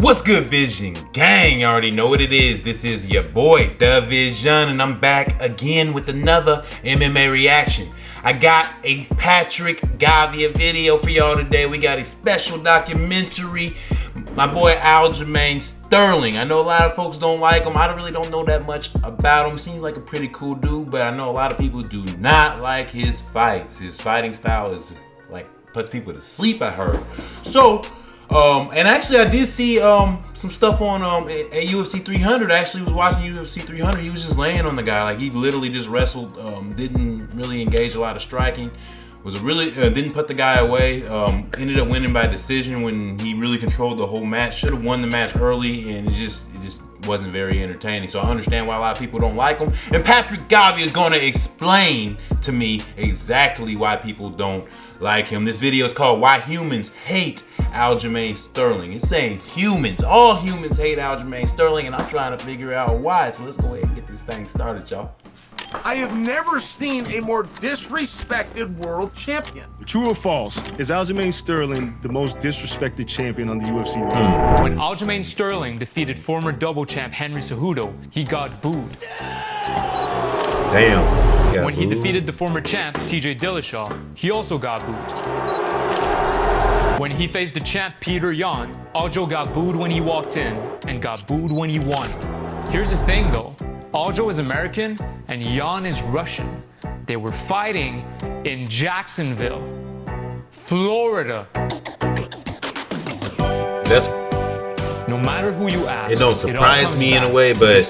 What's good, Vision Gang? You already know what it is. This is your boy, DaVizion, and I'm back again with another MMA reaction. I got a Patrick Gavia video for y'all today. We got a special documentary. My boy Aljamain Sterling. I know a lot of folks don't like him. I really don't know that much about him. Seems like a pretty cool dude, but I know a lot of people do not like his fights. His fighting style is like puts people to sleep, I heard. So, and actually I did see some stuff on at UFC 300. I actually was watching UFC 300. He was just laying on the guy. Like, he literally just wrestled, didn't really engage a lot of striking. Was a really didn't put the guy away. Ended up winning by decision when he really controlled the whole match. Should have won the match early, and it just wasn't very entertaining. So I understand why a lot of people don't like him. And Patrick Gavia is going to explain to me exactly why people don't like him. This video is called "Why Humans Hate Aljamain Sterling." It's saying humans, all humans hate Aljamain Sterling, and I'm trying to figure out why. So let's go ahead and get this thing started, y'all. I have never seen a more disrespected world champion. True or false? Is Aljamain Sterling the most disrespected champion on the UFC roster? When Aljamain Sterling defeated former double champ Henry Cejudo, he got booed. Damn. When he defeated the former champ TJ Dillashaw, he also got booed. When he faced the champ Peter Yan, Aljo got booed when he walked in and got booed when he won. Here's the thing though. Aljo is American and Yan is Russian. They were fighting in Jacksonville, Florida. That's no matter who you ask, it don't surprise me in a way, but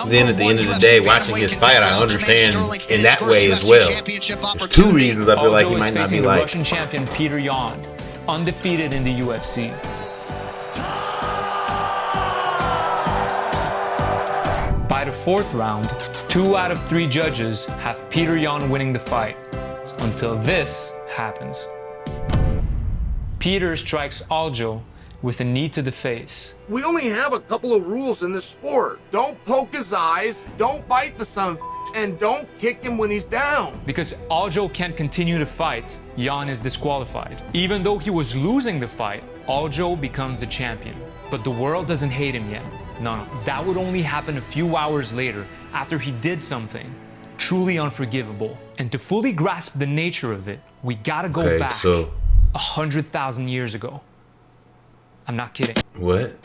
then at the end of the day, watching his fight, I understand in that way as well. There's two reasons I feel like he might not be liked. Russian champion Peter Yan, undefeated in the UFC. By the fourth round, 2 out of 3 judges have Peter Yan winning the fight, until this happens. Peter strikes Aljo with a knee to the face. We only have a couple of rules in this sport. Don't poke his eyes, don't bite the son of a, and don't kick him when he's down. Because Aljo can't continue to fight, Yan is disqualified. Even though he was losing the fight, Aljo becomes the champion. But the world doesn't hate him yet. No, that would only happen a few hours later after he did something truly unforgivable. And to fully grasp the nature of it, we gotta go back 100,000 years ago. I'm not kidding. What?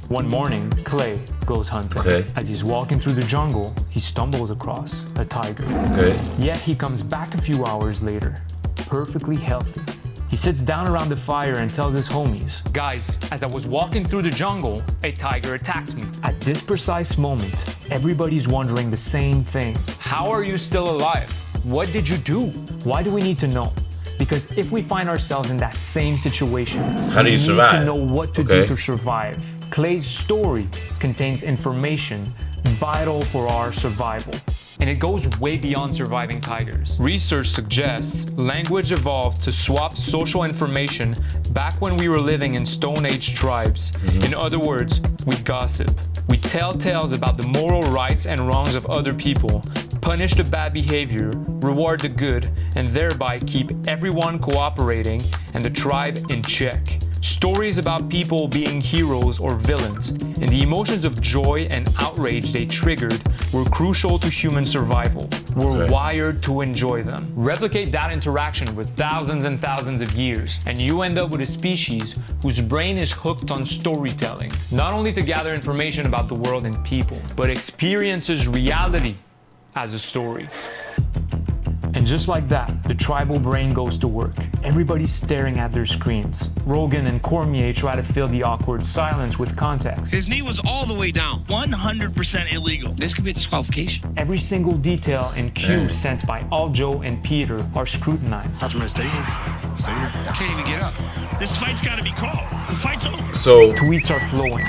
One morning, Clay goes hunting. As he's walking through the jungle, he stumbles across a tiger. Yet he comes back a few hours later, perfectly healthy. He sits down around the fire and tells his homies, "Guys, as I was walking through the jungle, a tiger attacked me." At this precise moment, everybody's wondering the same thing. How are you still alive? What did you do? Why do we need to know? Because if we find ourselves in that same situation, how do you survive? We need to know what to do to survive. Clay's story contains information vital for our survival. And it goes way beyond surviving tigers. Research suggests language evolved to swap social information back when we were living in Stone Age tribes. In other words, we gossip. We tell tales about the moral rights and wrongs of other people, punish the bad behavior, reward the good, and thereby keep everyone cooperating and the tribe in check. Stories about people being heroes or villains, and the emotions of joy and outrage they triggered were crucial to human survival. We're wired to enjoy them. Replicate that interaction with thousands and thousands of years, and you end up with a species whose brain is hooked on storytelling, not only to gather information about the world and people, but experiences reality as a story. And just like that, the tribal brain goes to work. Everybody's staring at their screens. Rogan and Cormier try to fill the awkward silence with context. His knee was all the way down. 100% illegal. This could be a disqualification. Every single detail and cue sent by Aljo and Peter are scrutinized. Aljamain, stay here. Stay here. I can't even get up. This fight's gotta be called. The fight's over. So tweets are flowing.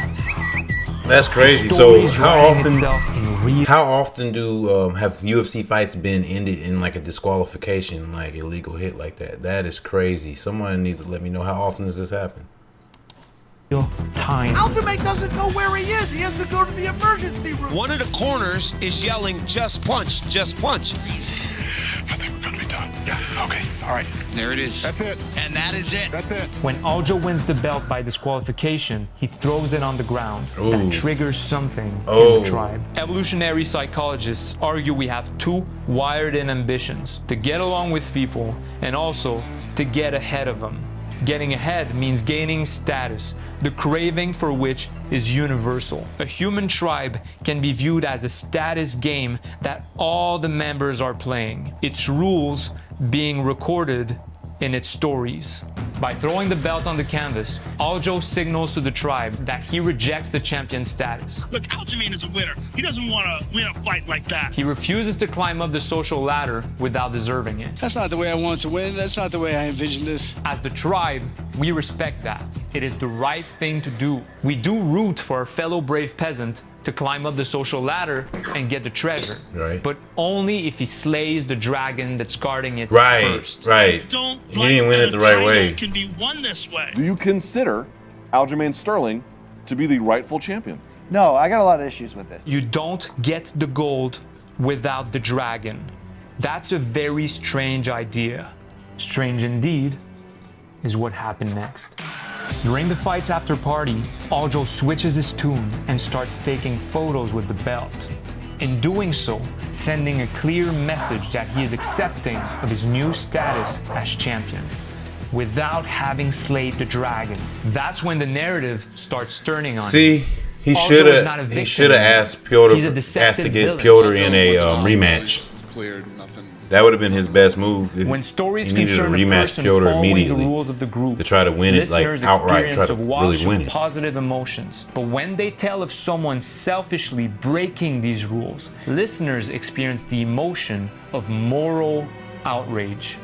That's crazy. So how often do have UFC fights been ended in like a disqualification, like illegal hit like that? That is crazy. Someone needs to let me know, how often does this happen? Time. Aljamain doesn't know where he is. He has to go to the emergency room. One of the corners is yelling, "Just punch, just punch." I think we're gonna be done. Yeah, okay. All All right, there it is. That's it. And that is it. That's it. When Aljo wins the belt by disqualification, he throws it on the ground. Ooh. That triggers something in the tribe. Evolutionary psychologists argue we have two wired-in ambitions: to get along with people and also to get ahead of them. Getting ahead means gaining status, the craving for which is universal. A human tribe can be viewed as a status game that all the members are playing, its rules being recorded in its stories. By throwing the belt on the canvas, Aljo signals to the tribe that he rejects the champion status. Look, Aljamain is a winner. He doesn't want to win a fight like that. He refuses to climb up the social ladder without deserving it. That's not the way I want to win. That's not the way I envisioned this. As the tribe, we respect that. It is the right thing to do. We do root for our fellow brave peasant to climb up the social ladder and get the treasure. Right. But only if he slays the dragon that's guarding it Right, first. right. Don't He like didn't win that it the a right title way. can be won this way. Do you consider Aljamain Sterling to be the rightful champion? No, I got a lot of issues with this. You don't get the gold without the dragon. That's a very strange idea. Strange indeed is what happened next. During the fight's after party, Aljo switches his tune and starts taking photos with the belt. In doing so, sending a clear message that he is accepting of his new status as champion, without having slayed the dragon. That's when the narrative starts turning on him. See, he Aljo is not a victim should have anymore. asked Piotr He's a asked to deceptive get villain. Piotr in a rematch. Cleared, nothing. That would have been his best move. If When stories he needed to concern a rematch person Piotr following the immediately rules of the group, to try to win it, like, listeners outright, try experience to a wash really win of it. positive emotions. But when they tell of someone selfishly breaking these rules, listeners experience the emotion of moral outrage.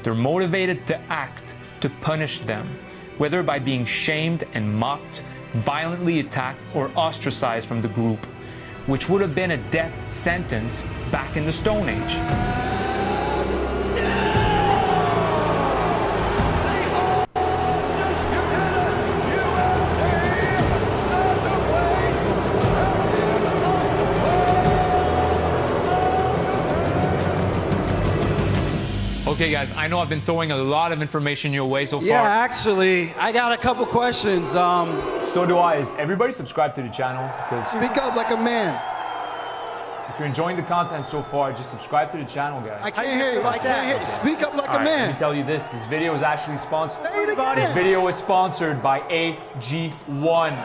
They're motivated to act to punish them, whether by being shamed and mocked, violently attacked, or ostracized from the group, which would have been a death sentence back in the Stone Age. Okay guys, I know I've been throwing a lot of information your way so far. Yeah, actually, I got a couple questions. So do I. Is everybody subscribe to the channel? Because Speak up like a man. if you're enjoying the content so far, just subscribe to the channel, guys. I can't hear you. I can't hear you. Speak up like All a right, let me man. tell you this. This video is actually sponsored. Say it again. This video is sponsored by AG1.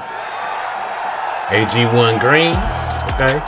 AG1 greens. Okay.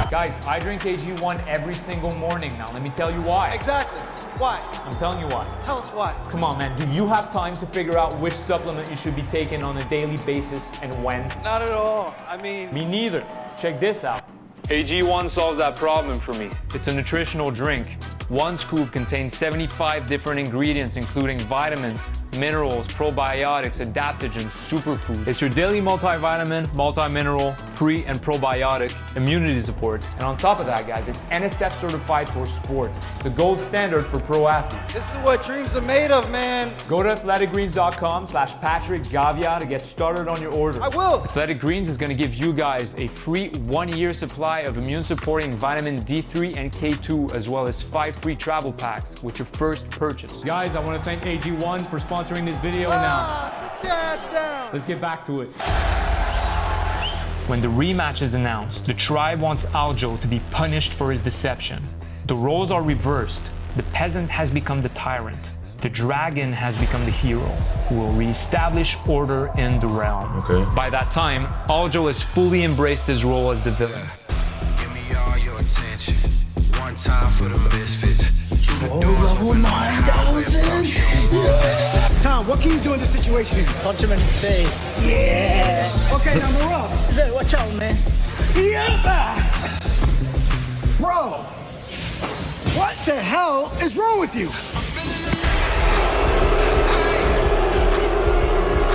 Guys, I drink AG1 every single morning now. Let me tell you why. Exactly. Why? I'm telling you why. Tell us why. Come on, man. Do you have time to figure out which supplement you should be taking on a daily basis and when? Not at all. I mean, Me neither. Check this out. AG1 solves that problem for me. It's a nutritional drink. One scoop contains 75 different ingredients, including vitamins, minerals, probiotics, adaptogens, superfoods. It's your daily multivitamin, multi-mineral, pre and probiotic immunity support. And on top of that, guys, it's NSF certified for sports, the gold standard for pro athletes. this is what dreams are made of, man. Go to athleticgreens.com/Patrick Gavia to get started on your order. I will. Athletic Greens is going to give you guys a free 1-year supply of immune-supporting vitamin D3 and K2, as well as 5 free travel packs with your first purchase. Guys, I want to thank AG1 for sponsoring this video now. Sit your ass down. Let's get back to it. When the rematch is announced, the tribe wants Aljo to be punished for his deception. The roles are reversed. The peasant has become the tyrant. The dragon has become the hero who will reestablish order in the realm. Okay. By that time, Aljo has fully embraced his role as the villain. Give me all your attention. One time for the misfits. Tom, what can you do in this situation? Punch him in the face. Yeah. Okay, now move up. Zed, watch out, man. Yeah. Bro, what the hell is wrong with you?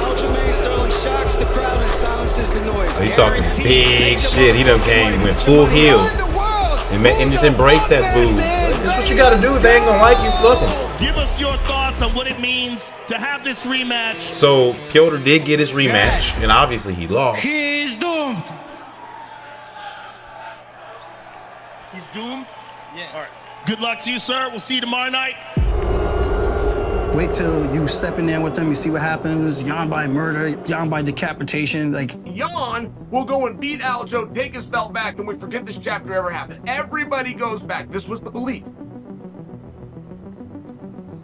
Aljamain Sterling shocks the crowd and silences the noise. He's talking big shit. He done came, went full heel, and just embraced that food. That's what you gotta do. If they ain't gonna like you, fuck them. Give us your thoughts on what it means to have this rematch. So Piotr did get his rematch, and obviously he lost. He's doomed. He's doomed? Yeah. All right. Good luck to you, sir. We'll see you tomorrow night. Wait till you step in there with them, you see what happens. Yawn by murder, yawn by decapitation. Like, Yawn will go and beat Aljo, take his belt back, and we forget this chapter ever happened. Everybody goes back. This was the belief.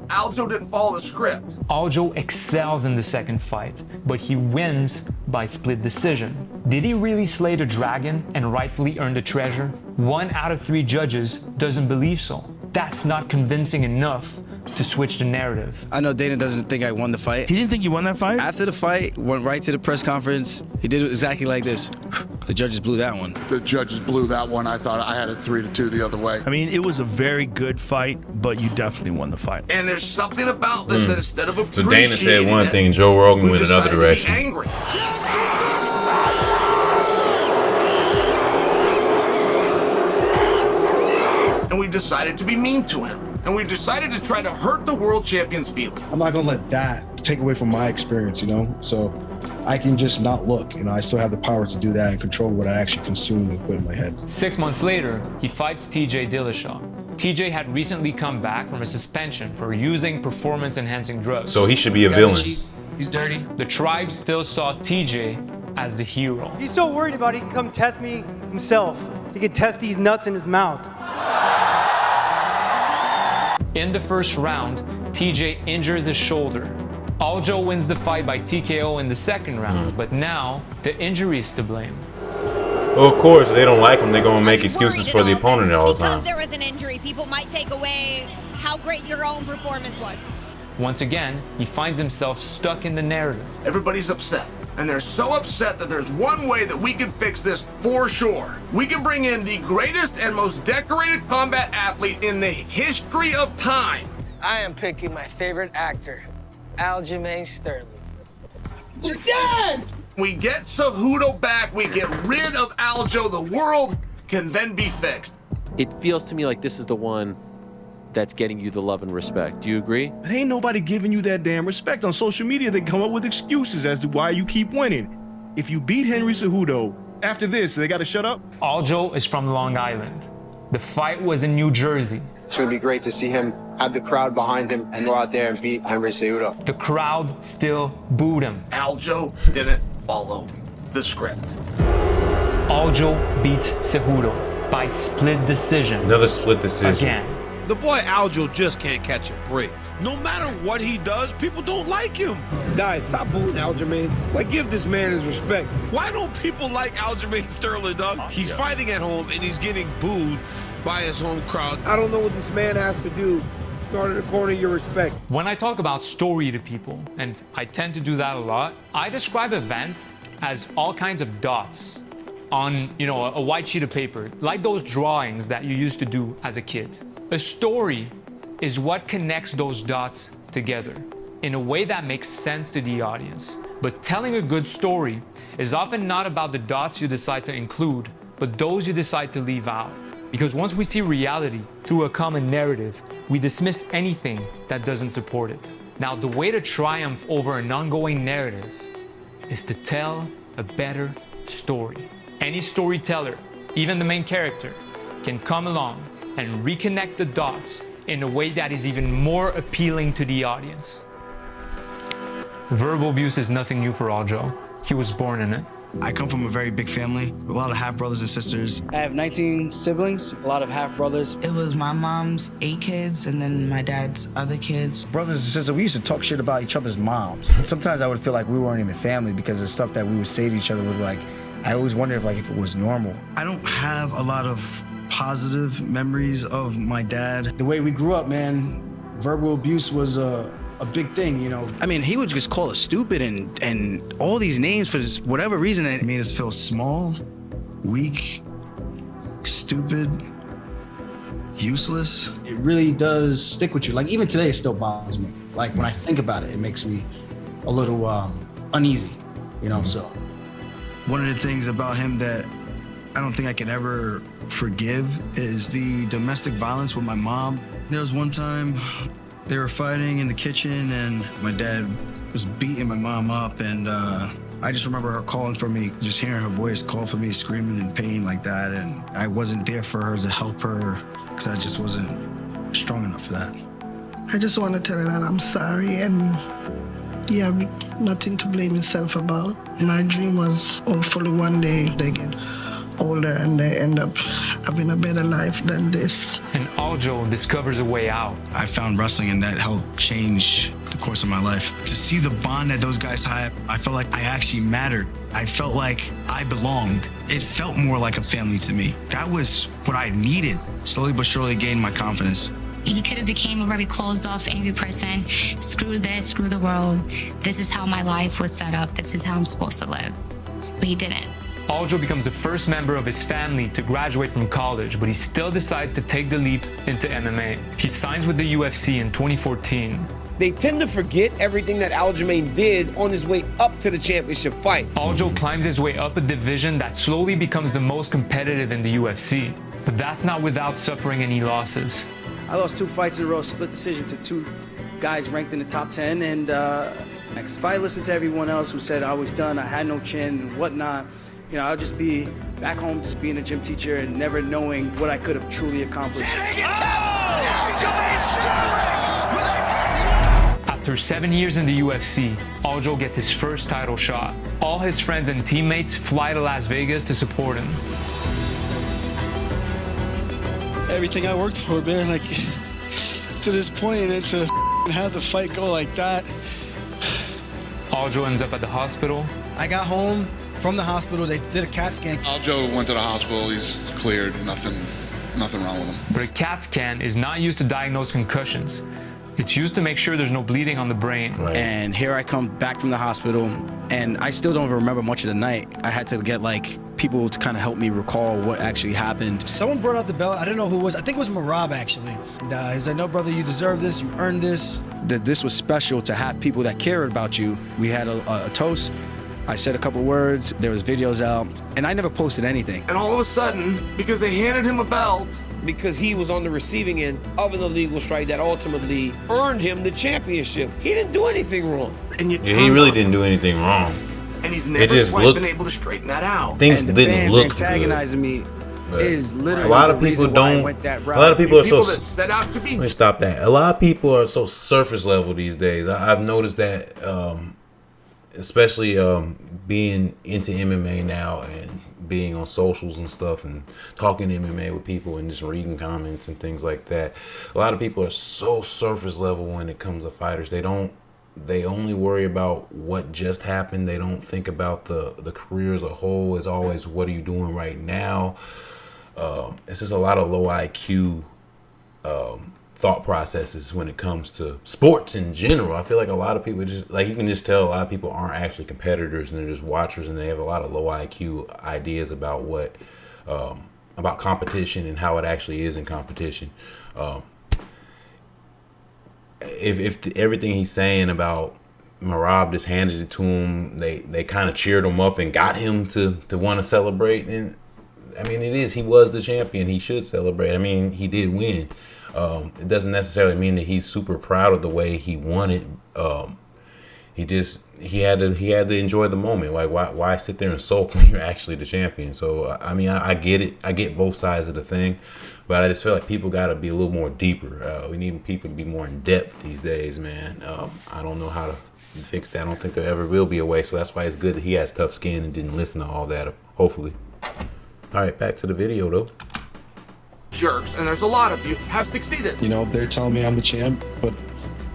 Aljo didn't follow the script. Aljo excels in the second fight, but he wins by split decision. Did he really slay the dragon and rightfully earn the treasure? 1 out of 3 judges doesn't believe so. That's not convincing enough to switch the narrative. I know Dana doesn't think I won the fight. He didn't think you won that fight? After the fight, went right to the press conference. He did it exactly like this. The judges blew that one. The judges blew that one. I thought I had it 3-2 the other way. I mean, it was a very good fight, but you definitely won the fight. And there's something about this that instead of appreciating So Dana said one thing, Joe Rogan went another direction. Angry. And we decided to be mean to him. And we decided to try to hurt the world champion's feelings. I'm not gonna let that take away from my experience, you know? So I can just not look, you know? I still have the power to do that and control what I actually consume and put in my head. 6 months later, he fights TJ Dillashaw. TJ had recently come back from a suspension for using performance-enhancing drugs. So he should be a villain. He's dirty. The tribe still saw TJ as the hero. He's so worried about it, he can come test me himself. He can test these nuts in his mouth. In the first round, TJ injures his shoulder. Aljo wins the fight by TKO in the second round, but now the injury is to blame. Well, of course, they don't like him. They're going to make excuses for the opponent all the time. Because there was an injury, people might take away how great your own performance was. Once again, he finds himself stuck in the narrative. Everybody's upset. And they're so upset that there's one way that we can fix this for sure. We can bring in the greatest and most decorated combat athlete in the history of time. I am picking my favorite actor, Aljamain Sterling. You're dead! We get Cejudo back, we get rid of Aljo, the world can then be fixed. It feels to me like this is the one that's getting you the love and respect. Do you agree? But ain't nobody giving you that damn respect. On social media, they come up with excuses as to why you keep winning. If you beat Henry Cejudo, after this, they gotta shut up? Aljo is from Long Island. The fight was in New Jersey. It's gonna be great to see him have the crowd behind him and go out there and beat Henry Cejudo. The crowd still booed him. Aljo didn't follow the script. Aljo beats Cejudo by split decision. Another split decision. Again. The boy Aljo just can't catch a break. No matter what he does, people don't like him. Guys, stop booing Aljamain. Like, give this man his respect. Why don't people like Aljamain Sterling, Doug? He's fighting at home and he's getting booed by his home crowd. I don't know what this man has to do in order to corner your respect. When I talk about story to people, and I tend to do that a lot, I describe events as all kinds of dots on, a white sheet of paper, like those drawings that you used to do as a kid. A story is what connects those dots together in a way that makes sense to the audience. But telling a good story is often not about the dots you decide to include, but those you decide to leave out. Because once we see reality through a common narrative, we dismiss anything that doesn't support it. Now, the way to triumph over an ongoing narrative is to tell a better story. Any storyteller, even the main character, can come along and reconnect the dots in a way that is even more appealing to the audience. Verbal abuse is nothing new for Aljo. He was born in it. I come from a very big family, a lot of half-brothers and sisters. I have 19 siblings, a lot of half-brothers. It was my mom's 8 kids and then my dad's other kids. Brothers and sisters, we used to talk shit about each other's moms. Sometimes I would feel like we weren't even family because the stuff that we would say to each other was like, I always wondered if it was normal. I don't have a lot of positive memories of my dad. The way we grew up, man, verbal abuse was a big thing, I mean, he would just call us stupid and all these names for whatever reason that made us feel small, weak, stupid, useless. It really does stick with you. Like, even today, it still bothers me. Like, when I think about it, it makes me a little uneasy, so. One of the things about him that I don't think I can ever forgive is the domestic violence with my mom. There was one time they were fighting in the kitchen and my dad was beating my mom up and I just remember her calling for me, just hearing her voice call for me, screaming in pain like that. And I wasn't there for her to help her because I just wasn't strong enough for that. I just want to tell her that I'm sorry and yeah, nothing to blame yourself about. My dream was hopefully one day they get older and they end up having a better life than this. And Aljo discovers a way out. I found wrestling and that helped change the course of my life. To see the bond that those guys had, I felt like I actually mattered. I felt like I belonged. It felt more like a family to me. That was what I needed. Slowly but surely gained my confidence. He could have became a very closed off, angry person. Screw this, screw the world. This is how my life was set up. This is how I'm supposed to live. But he didn't. Aljo becomes the first member of his family to graduate from college, but he still decides to take the leap into MMA. He signs with the UFC in 2014. They tend to forget everything that Aljamain did on his way up to the championship fight. Aljo climbs his way up a division that slowly becomes the most competitive in the UFC. But that's not without suffering any losses. I lost 2 fights in a row, split decision to 2 guys ranked in the top 10. And if I listened to everyone else who said I was done, I had no chin and whatnot, you know, I'll just be back home just being a gym teacher and never knowing what I could have truly accomplished. After 7 years in the UFC, Aljo gets his first title shot. All his friends and teammates fly to Las Vegas to support him. Everything I worked for, man, like, to this point, and to have the fight go like that. Aljo ends up at the hospital. I got home from the hospital, they did a CAT scan. Aljo went to the hospital, he's cleared, nothing wrong with him. But a CAT scan is not used to diagnose concussions. It's used to make sure there's no bleeding on the brain. Right. And here I come back from the hospital, and I still don't even remember much of the night. I had to get like people to kind of help me recall what actually happened. Someone brought out the belt, I don't know who it was, I think it was Marab actually. And he's like, no brother, you deserve this, you earned this. That this was special to have people that cared about you. We had a toast. I said a couple words, there was videos out, and I never posted anything. And all of a sudden, because they handed him a belt, because he was on the receiving end of an illegal strike that ultimately earned him the championship. He didn't do anything wrong. And he really didn't do anything wrong. And he's never quite been able to straighten that out. Things didn't look antagonizing me is literally a lot of people don't. A lot of people are so. That set out to be. Let me stop that. A lot of people are so surface level these days. I've noticed that, especially being into MMA now and being on socials and stuff and talking MMA with people and just reading comments and things like that. A lot of people are so surface level when it comes to fighters. They only worry about what just happened. They don't think about the career as a whole. It's always, what are you doing right now? It's just a lot of low IQ thought processes when it comes to sports in general. I feel like a lot of people just, like, you can just tell a lot of people aren't actually competitors and they're just watchers, and they have a lot of low IQ ideas about what about competition and how it actually is in competition. If everything he's saying about Marab just handed it to him, they kind of cheered him up and got him to want to celebrate. And I mean, he was the champion. He should celebrate. I mean, he did win. It doesn't necessarily mean that he's super proud of the way he won it. He had to enjoy the moment. Like, why sit there and sulk when you're actually the champion? So I mean, I get it. I get both sides of the thing, but I just feel like people got to be a little more deeper. We need people to be more in depth these days, man. I don't know how to fix that. I don't think there ever will be a way. So that's why it's good that he has tough skin and didn't listen to all that. Hopefully. All right, back to the video though. Jerks, and there's a lot of you, have succeeded. You know, they're telling me I'm the champ, but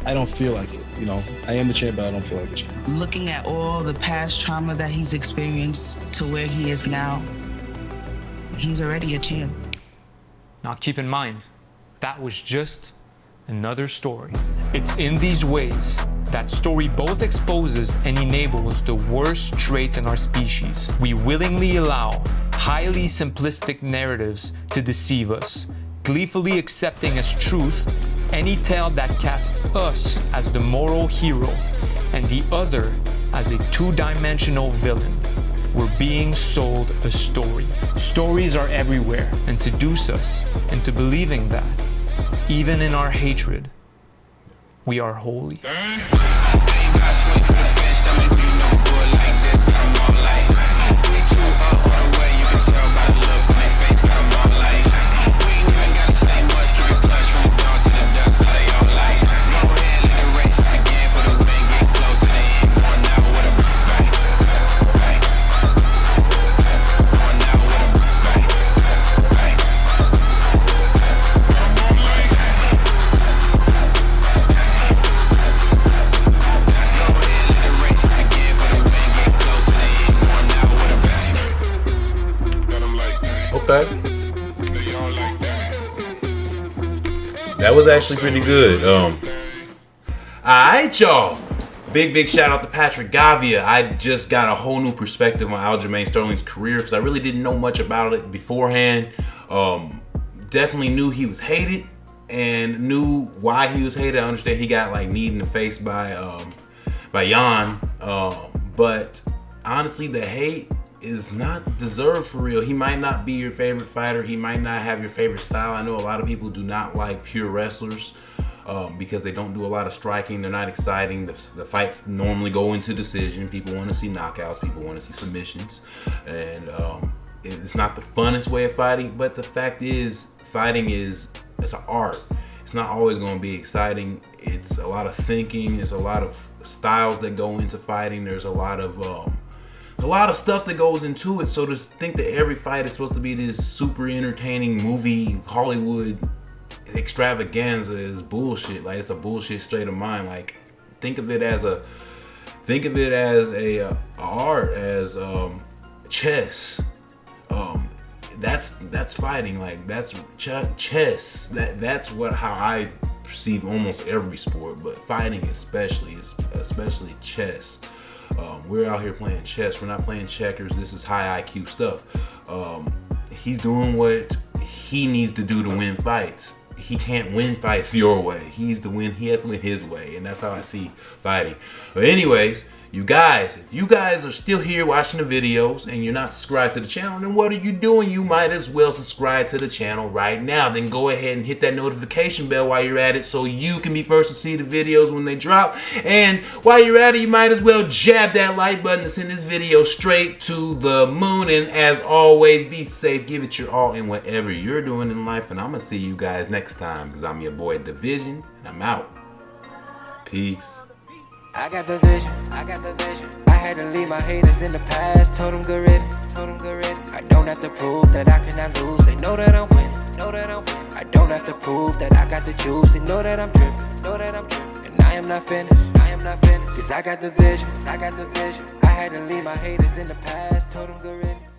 I don't feel like it. You know, I am the champ, but I don't feel like the champ. Looking at all the past trauma that he's experienced to where he is now, he's already a champ. Now keep in mind, that was just another story. It's in these ways that story both exposes and enables the worst traits in our species. We willingly allow highly simplistic narratives to deceive us, gleefully accepting as truth any tale that casts us as the moral hero and the other as a two-dimensional villain. We're being sold a story. Stories are everywhere and seduce us into believing that, even in our hatred, we are holy. right. That was actually pretty good. Alright, y'all. Big shout out to Patrick Gavia. I just got a whole new perspective on Aljamain Sterling's career because I really didn't know much about it beforehand. Definitely knew he was hated and knew why he was hated. I understand he got like kneed in the face by Jan. But honestly, the hate is not deserved for real. He might not be your favorite fighter. He might not have your favorite style. I know a lot of people do not like pure wrestlers. Because they don't do a lot of striking. They're not exciting. The fights normally go into decision. People want to see knockouts. People want to see submissions. And it's not the funnest way of fighting. But the fact is, fighting it's an art. It's not always going to be exciting. It's a lot of thinking. There's a lot of styles that go into fighting. There's a lot of stuff that goes into it. So to think that every fight is supposed to be this super entertaining movie, Hollywood extravaganza is bullshit. Like, it's a bullshit state of mind. Like, think of it as a art, as chess. That's fighting. Like, that's chess. That's how I perceive almost every sport, but fighting especially chess. We're out here playing chess. We're not playing checkers. This is high IQ stuff. He's doing what he needs to do to win fights. He can't win fights your way. He has to win his way. And that's how I see fighting. But anyways, you guys, if you guys are still here watching the videos and you're not subscribed to the channel, then what are you doing? You might as well subscribe to the channel right now. Then go ahead and hit that notification bell while you're at it so you can be first to see the videos when they drop. And while you're at it, you might as well jab that like button to send this video straight to the moon. And as always, be safe. Give it your all in whatever you're doing in life. And I'm going to see you guys next time because I'm your boy DaVizion and I'm out. Peace. I got the vision, I had to leave my haters in the past. Told them good riddance, I don't have to prove that I cannot lose. They know that I'm winning, I don't have to prove that I got the juice. They know that I'm dripping, and I am not finished, cause I got the vision, I had to leave my haters in the past. Told them good riddance.